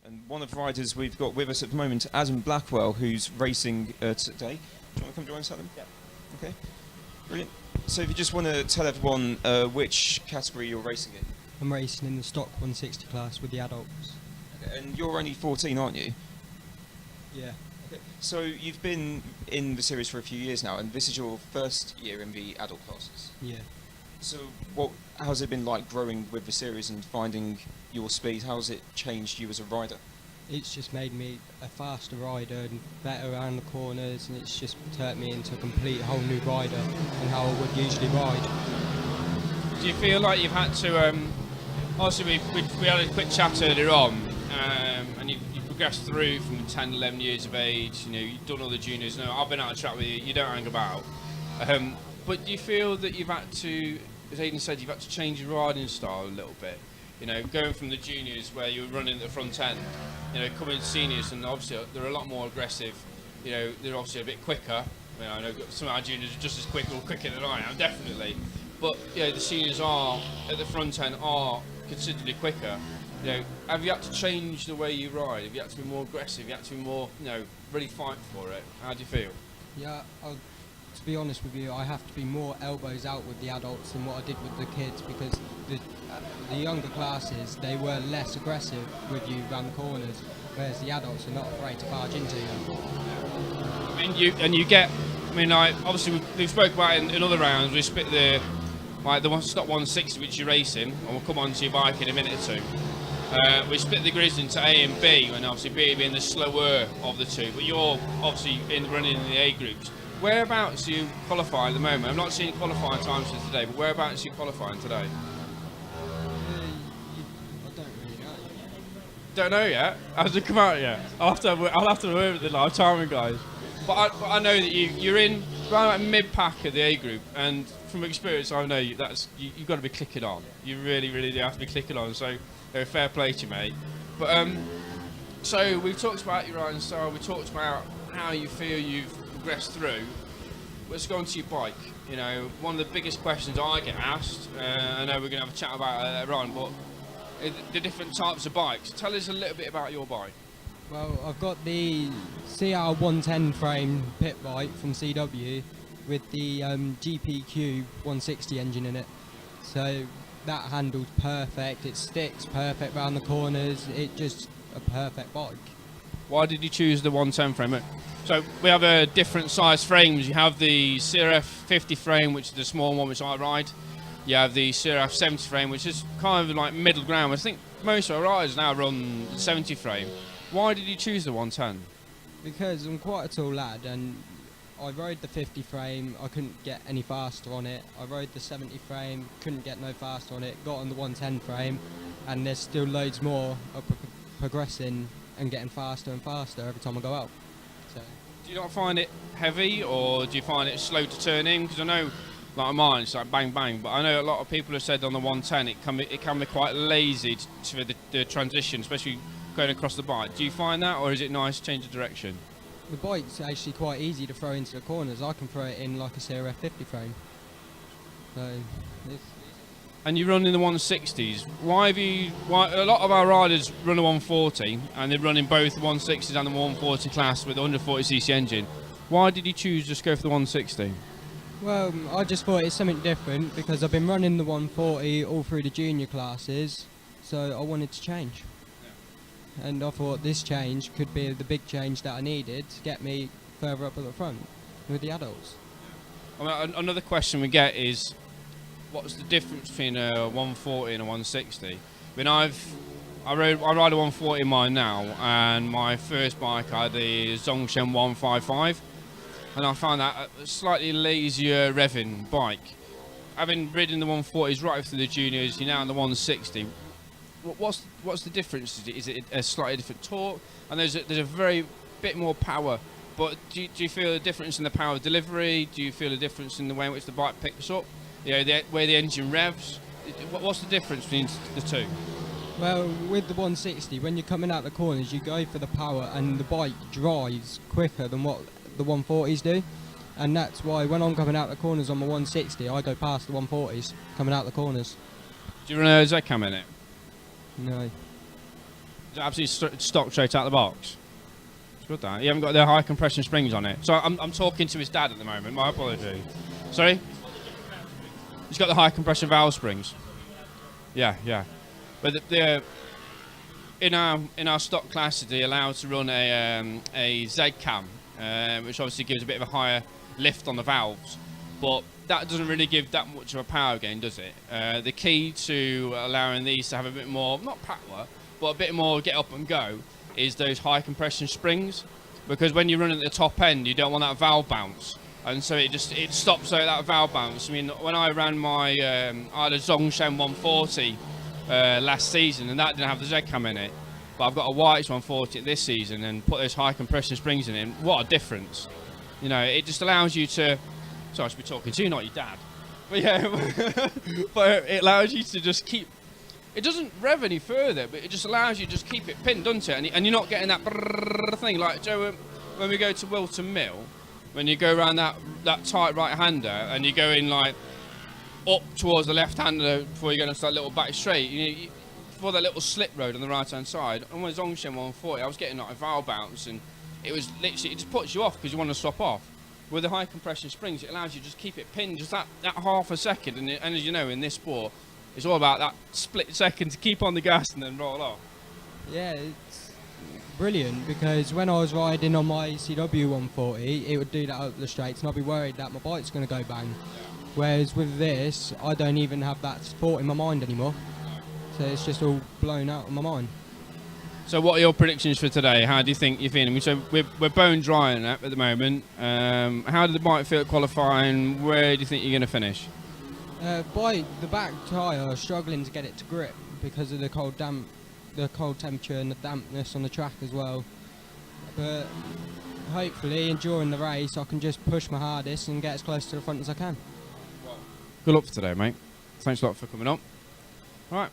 And one of the riders we've got with us at the moment, Adam Blackwell, who's racing today. Do you want to come join us, Adam? Yeah. Okay, brilliant. So if you just want to tell everyone which category you're racing in. I'm racing in the stock 160 class with the adults. Okay. And you're only 14, aren't you? Yeah. Okay. So you've been in the series for a few years now, and this is your first year in the adult classes. Yeah. So how's it been like growing with the series and finding your speed? How's it changed you as a rider? It's just made me a faster rider and better around the corners, and it's just turned me into a complete whole new rider than how I would usually ride. Do you feel like you've had to, obviously we had a quick chat earlier on, and you've progressed through from 10, 11 years of age, you know, you've done all the juniors, no, I've been out of track with you, you don't hang about. But do you feel that you've had to, as Aidan said, you've had to change your riding style a little bit? You know, going from the juniors where you were running at the front end, you know, coming to seniors, and obviously they're a lot more aggressive. You know, they're obviously a bit quicker. You know, I know some of our juniors are just as quick or quicker than I am, definitely. But you know, the seniors are at the front end are considerably quicker. You know, have you had to change the way you ride? Have you had to be more aggressive? Have you had to be more, you know, really fight for it? How do you feel? Yeah, to be honest with you, I have to be more elbows out with the adults than what I did with the kids, because the younger classes, they were less aggressive with you around the corners, whereas the adults are not afraid to barge into you. I mean, you get, I mean, like, obviously we've spoke about it in other rounds. We split the stock 160 which you're racing, and we'll come on to your bike in a minute or two. We split the grids into A and B, and obviously B being the slower of the two, but you're obviously running in the A groups. Whereabouts do you qualify at the moment? I'm not seeing qualifying times for today, but whereabouts are you qualifying today? I don't really know. Don't know yet. Has it come out yet? I'll have to work with the live timing guys. But I know that you're in around like mid pack of the A group, and from experience I know you've got to be clicking on. You really do have to be clicking on. So fair play to you, mate. But so we've talked about your riding style. We talked about how you feel you've progressed through. Let's go on to your bike. You know, one of the biggest questions I get asked. I know we're going to have a chat about it later on, but the different types of bikes. Tell us a little bit about your bike. Well, I've got the CR 110 frame pit bike from CW with the GPQ 160 engine in it. So that handles perfect, it sticks perfect around the corners, it's just a perfect bike. Why did you choose the 110 frame? So we have a different size frames. You have the CRF 50 frame, which is the small one which I ride. You have the CRF 70 frame, which is kind of like middle ground. I think most of our riders now run the 70 frame. Why did you choose the 110? Because I'm quite a tall lad, and I rode the 50 frame, I couldn't get any faster on it. I rode the 70 frame, couldn't get no faster on it. Got on the 110 frame, and there's still loads more of progressing and getting faster and faster every time I go out. So. Do you not find it heavy, or do you find it slow to turn in? Because I know, like mine, it's like bang bang, but I know a lot of people have said on the 110 it can be quite lazy to the transition, especially going across the bike. Do you find that, or is it nice to change the direction? The bike's actually quite easy to throw into the corners. I can throw it in like a CRF 50 frame. So it's and you run in the 160s. Why a lot of our riders run a 140 and they're running both the 160s and the 140 class with the 140cc engine. Why did you choose just go for the 160? Well, I just thought it's something different because I've been running the 140 all through the junior classes, so I wanted to change. Yeah. And I thought this change could be the big change that I needed to get me further up at the front with the adults. I mean, another question we get is, what's the difference between a 140 and a 160? I mean, I ride a 140 in mine now, and my first bike I had the Zongshen 155, and I found that a slightly lazier revving bike. Having ridden the 140s right through the juniors, you're now on the 160. What's the difference? Is it a slightly different torque? And there's a very bit more power. But do you feel a difference in the power of delivery? Do you feel a difference in the way in which the bike picks up? You know, where the engine revs? What's the difference between the two? Well, with the 160, when you're coming out the corners, you go for the power, and the bike drives quicker than what the 140s do. And that's why when I'm coming out the corners on my 160, I go past the 140s coming out the corners. Do you run a Z-cam in it? No. Is it absolutely stock straight out of the box? It's good that. You haven't got the high compression springs on it. So I'm talking to his dad at the moment. My apology. Sorry? He's got the high compression valve springs. Yeah, yeah. But in our stock class, they're allowed to run a Z cam, which obviously gives a bit of a higher lift on the valves. But that doesn't really give that much of a power gain, does it? The key to allowing these to have a bit more, not power, but a bit more get up and go, is those high compression springs. Because when you run at the top end, you don't want that valve bounce. And so it stops out that valve bounce. I mean, when I ran my, I had a Zongshen 140 last season, and that didn't have the Z-cam in it. But I've got a White's 140 this season and put those high compression springs in it. What a difference. You know, it just allows you to, sorry, I should be talking to you, not your dad. But yeah, but it allows you to just keep, it doesn't rev any further, but it just allows you to just keep it pinned, doesn't it? And you're not getting that brrrr thing. Like, Joe, when we go to Wilton Mill, when you go around that tight right-hander and you go in like up towards the left-hander before you go into that little back straight, you for that little slip road on the right-hand side, on my Zongshen 140, I was getting like a valve bounce, and it was literally, it just puts you off because you want to stop off. With the high compression springs, it allows you to just keep it pinned just that half a second, and as you know, in this sport, it's all about that split second to keep on the gas and then roll off. Yeah, it's brilliant, because when I was riding on my CW 140, it would do that up the straights, and I'd be worried that my bike's going to go bang. Whereas with this, I don't even have that support in my mind anymore. So it's just all blown out of my mind. So what are your predictions for today? How do you think you're feeling? So we're bone dry on that at the moment. How did the bike feel at qualifying? Where do you think you're going to finish? By the back tyre, I was struggling to get it to grip because of the cold temperature and the dampness on the track as well. But hopefully, during the race, I can just push my hardest and get as close to the front as I can. Good luck for today, mate. Thanks a lot for coming on. All right.